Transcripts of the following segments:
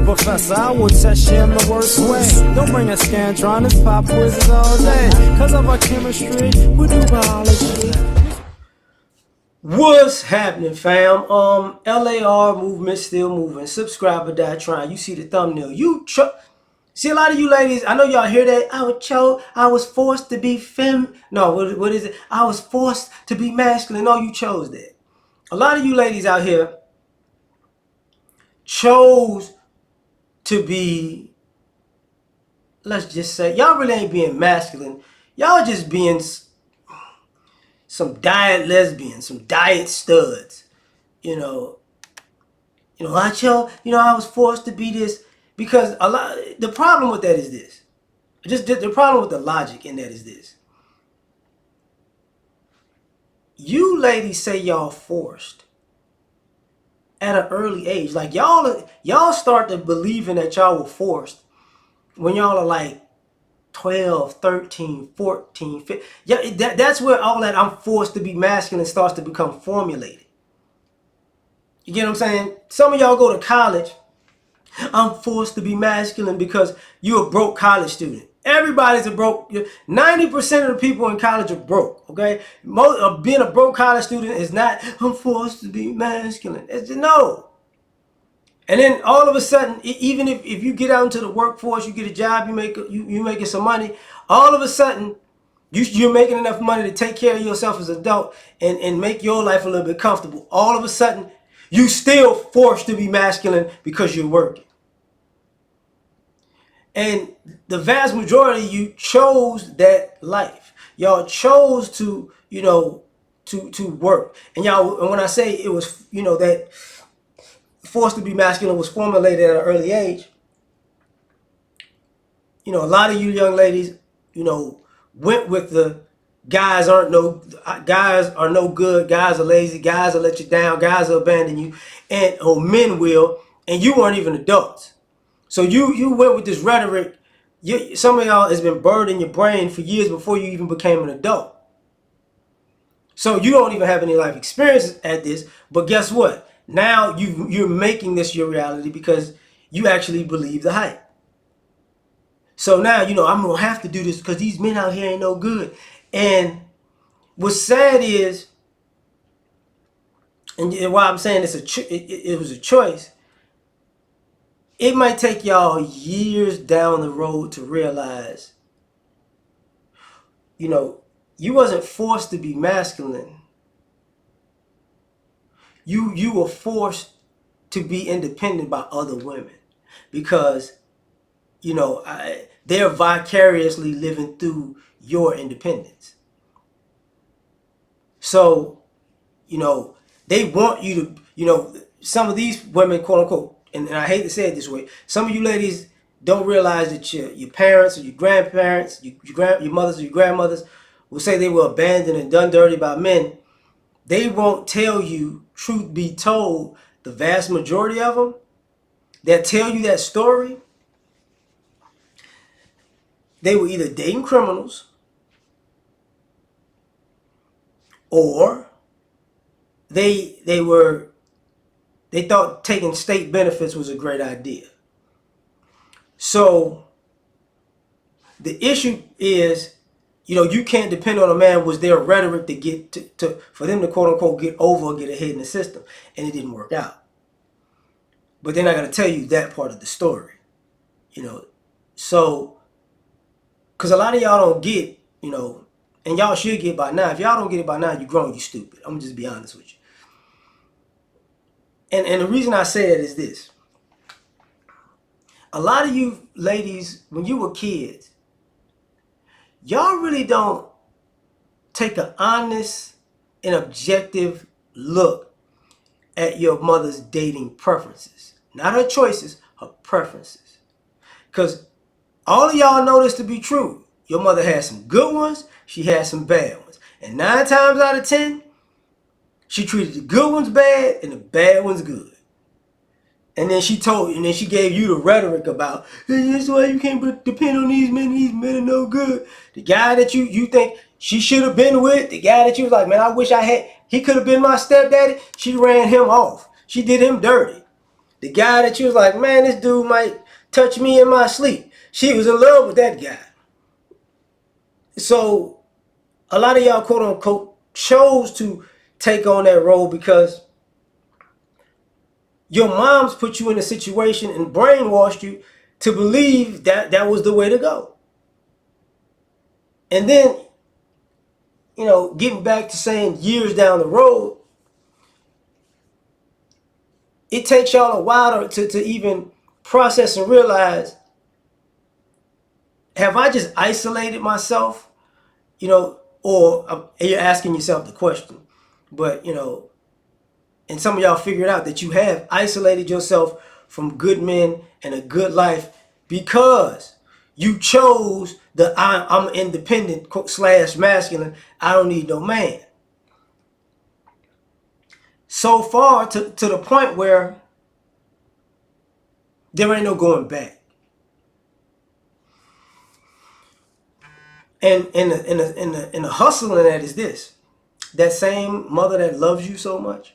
professor, I will test you in the worst way. Don't bring a scantron, pop quizzes all day. Cause of our chemistry, we do biology. What's happening, fam? L.A.R. movement still moving. Subscribe or die trying. You see the thumbnail. See a lot of you ladies. I know y'all hear that. I was forced to be No, what is it? I was forced to be masculine. No, you chose that. A lot of you ladies out here chose to be. Let's just say y'all really ain't being masculine. Y'all just being some diet lesbians, some diet studs. I was forced to be this because the problem with that is this. Just the problem with the logic in that is this. You ladies say y'all forced at an early age. Like y'all start to believing that y'all were forced when y'all are like 12, 13, 14, 15. Yeah, that's where all that I'm forced to be masculine starts to become formulated. You get what I'm saying? Some of y'all go to college. I'm forced to be masculine because you're a broke college student. Everybody's a broke. 90% of the people in college are broke. Okay, being a broke college student is not. I'm forced to be masculine. It's no. And then all of a sudden, even if you get out into the workforce, you get a job, you making some money. All of a sudden, you're making enough money to take care of yourself as an adult and make your life a little bit comfortable. All of a sudden, you still forced to be masculine because you're working. And the vast majority of you chose that life. Y'all chose to, to work. And when I say it was, that forced to be masculine was formulated at an early age, a lot of you young ladies, went with the guys are no good, guys are lazy, guys will let you down, guys will abandon you, or men will, and you weren't even adults. So you went with this rhetoric. Some of y'all has been burned in your brain for years before you even became an adult. So you don't even have any life experiences at this. But guess what? Now you're making this your reality because you actually believe the hype. So now, I'm going to have to do this because these men out here ain't no good. And what's sad is, and why I'm saying it was a choice, it might take y'all years down the road to realize, you wasn't forced to be masculine. You were forced to be independent by other women because, they're vicariously living through your independence. So, they want you to, some of these women, quote unquote, and I hate to say it this way, some of you ladies don't realize that your parents or your grandparents, your mothers or your grandmothers will say they were abandoned and done dirty by men. They won't tell you, truth be told, the vast majority of them that tell you that story, they were either dating criminals or they thought taking state benefits was a great idea. So the issue is, you can't depend on a man. Was their rhetoric to get for them to quote unquote get over or get ahead in the system, and it didn't work out. But they're not going to tell you that part of the story, So, because a lot of y'all don't get, and y'all should get by now. If y'all don't get it by now, you grown, you stupid. I'm gonna just be honest with you. And the reason I say that is this. A lot of you ladies, when you were kids, y'all really don't take an honest and objective look at your mother's dating preferences. Not her choices, her preferences. Because all of y'all know this to be true. Your mother had some good ones, she had some bad ones. And 9 times out of 10, she treated the good ones bad and the bad ones good. And then she gave you the rhetoric about, hey, that's why you can't depend on these men are no good. The guy that you think she should have been with, the guy that you was like, man, I wish he could have been my stepdaddy, she ran him off. She did him dirty. The guy that you was like, man, this dude might touch me in my sleep. She was in love with that guy. So a lot of y'all, quote unquote, chose to take on that role because your moms put you in a situation and brainwashed you to believe that that was the way to go. And then, getting back to saying years down the road, it takes y'all a while to even process and realize, have I just isolated myself? Or you're asking yourself the question. But, and some of y'all figured out that you have isolated yourself from good men and a good life because you chose the I'm independent / masculine. I don't need no man. So far to the point where there ain't no going back. And the hustle in that is this. That same mother that loves you so much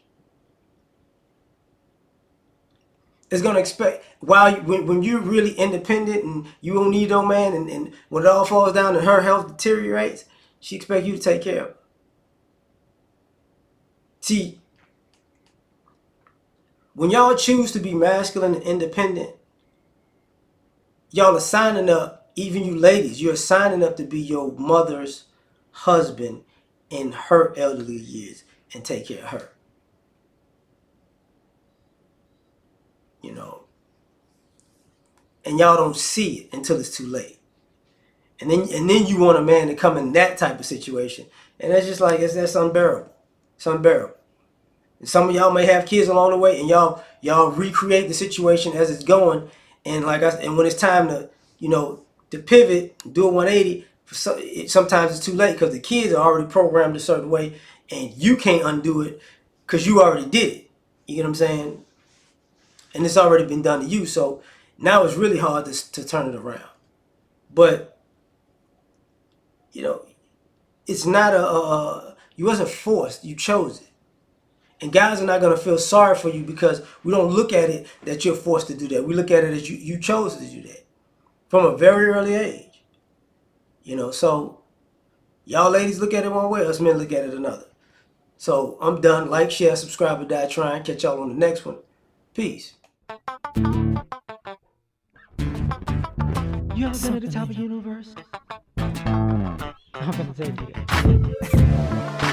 is going to expect, when you're really independent and you don't need no man, and when it all falls down and her health deteriorates, she expects you to take care of her. See, when y'all choose to be masculine and independent, y'all are signing up, even you ladies, you're signing up to be your mother's husband in her elderly years and take care of her. And y'all don't see it until it's too late. And then you want a man to come in that type of situation. And that's just like, that's unbearable. It's unbearable. And some of y'all may have kids along the way, and y'all recreate the situation as it's going. And and when it's time to pivot, do a 180, sometimes it's too late because the kids are already programmed a certain way, and you can't undo it because you already did it. You get what I'm saying? And it's already been done to you. So now it's really hard to turn it around. But it's not you wasn't forced. You chose it. And guys are not going to feel sorry for you because we don't look at it that you're forced to do that. We look at it as you chose to do that from a very early age. So y'all ladies look at it one way, us men look at it another. So I'm done. Like, share, subscribe, or die trying. Catch y'all on the next one. Peace. You ever been at the top of the universe? I'm gonna tell you.